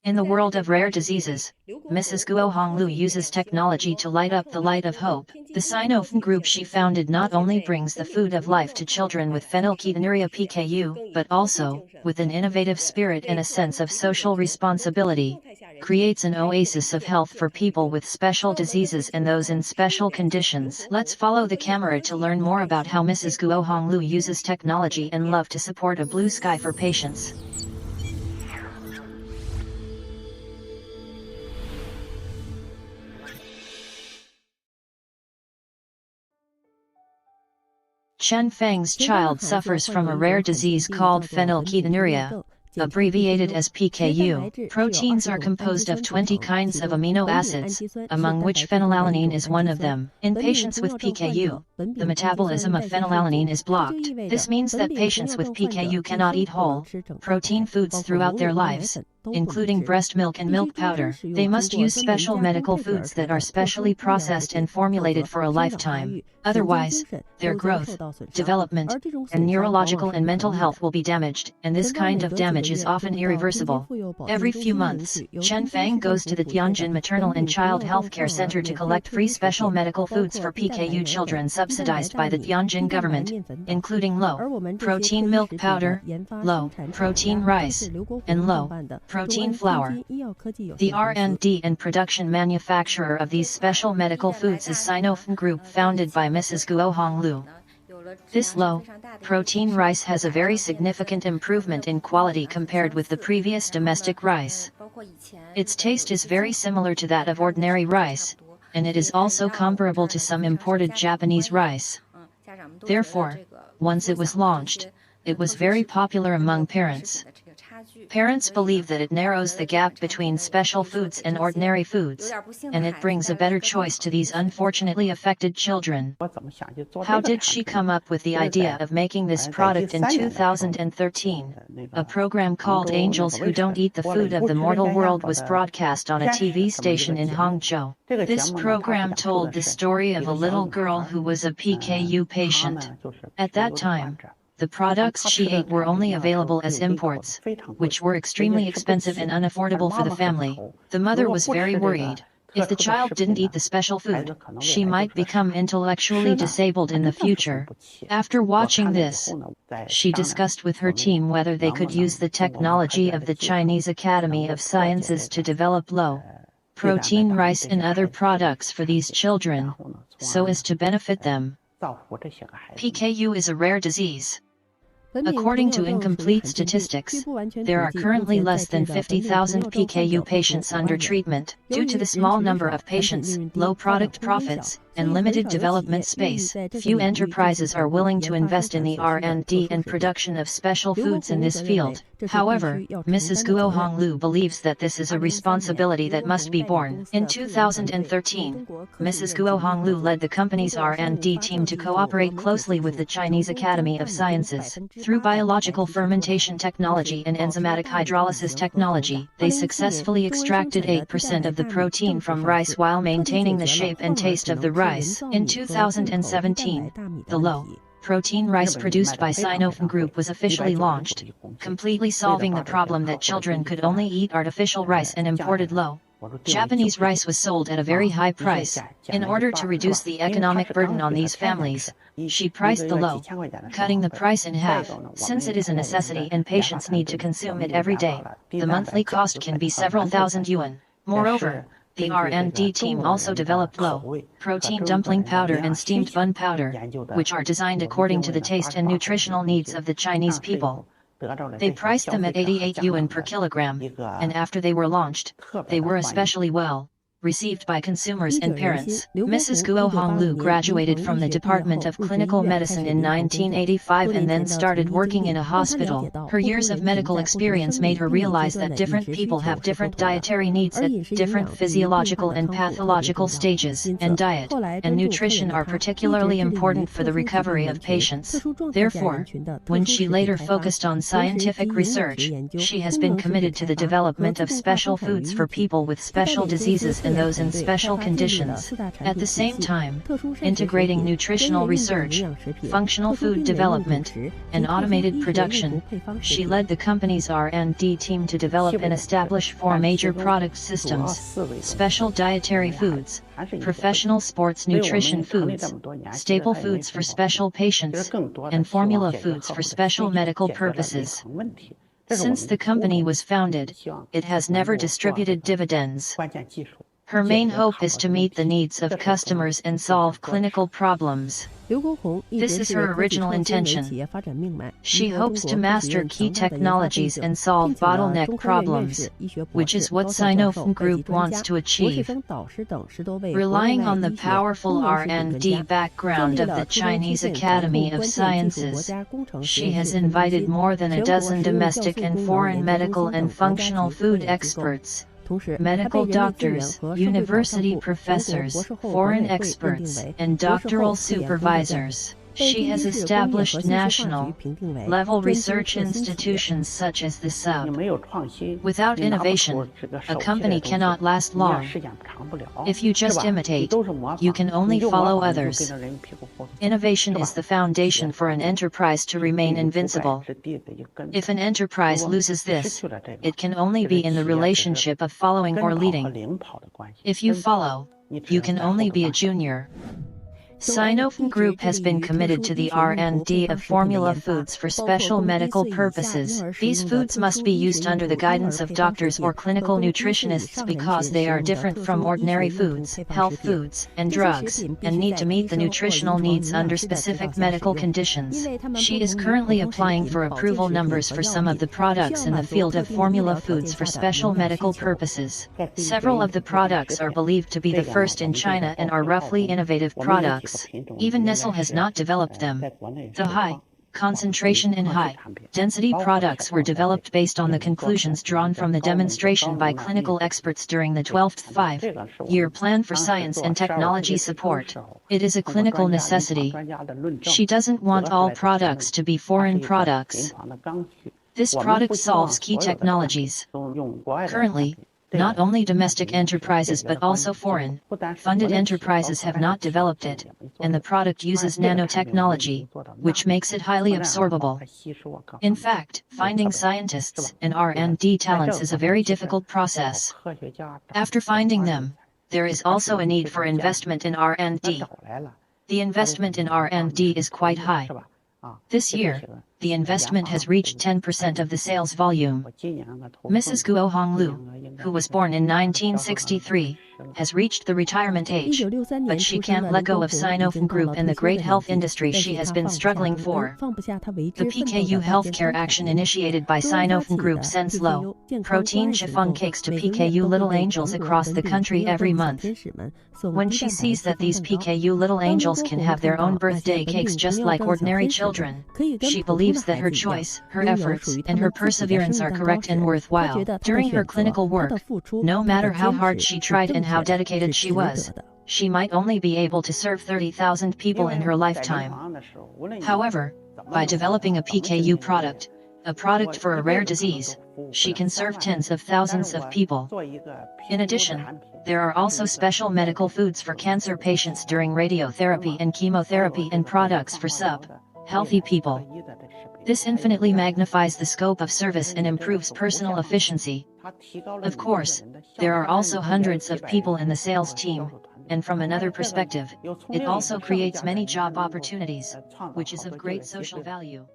In the world of rare diseases, Mrs. Guohonglu uses technology to light up the light of hope. The SINOFN group she founded not only brings the food of life to children with phenylketonuria PKU, but also, with an innovative spirit and a sense of social responsibility, creates an oasis of health for people with special diseases and those in special conditions. Let's follow the camera to learn more about how Mrs. Guohonglu uses technology and love to support a blue sky for patients. Chen Feng's child suffers from a rare disease called phenylketonuria, abbreviated as PKU. Proteins are composed of 20 kinds of amino acids, among which phenylalanine is one of them. In patients with PKU, the metabolism of phenylalanine is blocked. This means that patients with PKU cannot eat whole, protein foods throughout their lives, including breast milk and milk powder. They must use special medical foods that are specially processed and formulated for a lifetime. Otherwise, their growth, development, and neurological and mental health will be damaged, and this kind of damage is often irreversible. Every few months, Chen Feng goes to the Tianjin Maternal and Child Healthcare Center to collect free special medical foods for PKU children subsidized by the Tianjin government, including low-protein milk powder, low-protein rice, and low-protein flour. The R&D and production manufacturer of these special medical foods is SINOFN Group, founded by Mrs. Guohonglu. This low-protein rice has a very significant improvement in quality compared with the previous domestic rice. Its taste is very similar to that of ordinary rice, and it is also comparable to some imported Japanese rice. Therefore, once it was launched, it was very popular among parents. Parents believe that it narrows the gap between special foods and ordinary foods, and it brings a better choice to these unfortunately affected children. How did she come up with the idea of making this product in 2013? A program called Angels Who Don't Eat the Food of the Mortal World was broadcast on a TV station in Hangzhou. This program told the story of a little girl who was a PKU patient. At that time, the products she ate were only available as imports, which were extremely expensive and unaffordable for the family. The mother was very worried. If the child didn't eat the special food, she might become intellectually disabled in the future. After watching this, she discussed with her team whether they could use the technology of the Chinese Academy of Sciences to develop low-protein rice and other products for these children, so as to benefit them. PKU is a rare disease. According to incomplete statistics, there are currently less than 50,000 PKU patients under treatment. Due to the small number of patients, low product profits, and limited development space, few enterprises are willing to invest in the R&D and production of special foods in this field. However, Mrs. Guohonglu believes that this is a responsibility that must be borne. In 2013, Mrs. Guohonglu led the company's R&D team to cooperate closely with the Chinese Academy of Sciences. Through biological fermentation technology and enzymatic hydrolysis technology, they successfully extracted 8% of the protein from rice while maintaining the shape and taste of the rice. In 2017, the low-protein rice produced by SINOFN Group was officially launched, completely solving the problem that children could only eat artificial rice and imported Japanese rice was sold at a very high price. In order to reduce the economic burden on these families, she priced the cutting the price in half. Since it is a necessity and patients need to consume it every day, the monthly cost can be several thousand yuan. Moreover, the R&D team also developed low-protein dumpling powder and steamed bun powder, which are designed according to the taste and nutritional needs of the Chinese people. They priced them at 88 yuan per kilogram, and after they were launched, they were especially well received by consumers and parents. Mrs. Guohonglu graduated from the Department of Clinical Medicine in 1985 and then started working in a hospital. Her years of medical experience made her realize that different people have different dietary needs at different physiological and pathological stages, and diet and nutrition are particularly important for the recovery of patients. Therefore, when she later focused on scientific research, she has been committed to the development of special foods for people with special diseases and those in special conditions. At the same time, integrating nutritional research, functional food development, and automated production, she led the company's R&D team to develop and establish 4 major product systems: special dietary foods, professional sports nutrition foods, staple foods for special patients, and formula foods for special medical purposes. Since the company was founded, it has never distributed dividends. Her main hope is to meet the needs of customers and solve clinical problems. This is her original intention. She hopes to master key technologies and solve bottleneck problems, which is what SINOFN Group wants to achieve. Relying on the powerful R&D background of the Chinese Academy of Sciences, she has invited more than a dozen domestic and foreign medical and functional food experts, medical doctors, university professors, foreign experts, and doctoral supervisors. She has established national-level research institutions such as the SUB. Without innovation, a company cannot last long. If you just imitate, you can only follow others. Innovation is the foundation for an enterprise to remain invincible. If an enterprise loses this, it can only be in the relationship of following or leading. If you follow, you can only be a junior. SINOFN Group has been committed to the R&D of formula foods for special medical purposes. These foods must be used under the guidance of doctors or clinical nutritionists because they are different from ordinary foods, health foods, and drugs, and need to meet the nutritional needs under specific medical conditions. She is currently applying for approval numbers for some of the products in the field of formula foods for special medical purposes. Several of the products are believed to be the first in China and are roughly innovative products. Even Nestle has not developed them. The high concentration and high density products were developed based on the conclusions drawn from the demonstration by clinical experts during the 12th five-year plan for science and technology support. It is a clinical necessity. She doesn't want all products to be foreign products. This product solves key technologies. Currently, not only domestic enterprises but also foreign-funded enterprises have not developed it, and the product uses nanotechnology, which makes it highly absorbable. In fact, finding scientists and R&D talents is a very difficult process. After finding them, there is also a need for investment in R&D. The investment in R&D is quite high. This year, the investment has reached 10% of the sales volume. Mrs. Liu, who was born in 1963, has reached the retirement age, but she can't let go of SINOFN Group and the great health industry she has been struggling for. The PKU healthcare action initiated by SINOFN Group sends low-protein chiffon cakes to PKU little angels across the country every month. When she sees that these PKU little angels can have their own birthday cakes just like ordinary children, she believes that her choice, her efforts, and her perseverance are correct and worthwhile. During her clinical work, no matter how hard she tried and how dedicated she was, she might only be able to serve 30,000 people in her lifetime. However, by developing a PKU product, a product for a rare disease, she can serve tens of thousands of people. In addition, there are also special medical foods for cancer patients during radiotherapy and chemotherapy and products for healthy people. This infinitely magnifies the scope of service and improves personal efficiency. Of course, there are also hundreds of people in the sales team, and from another perspective, it also creates many job opportunities, which is of great social value.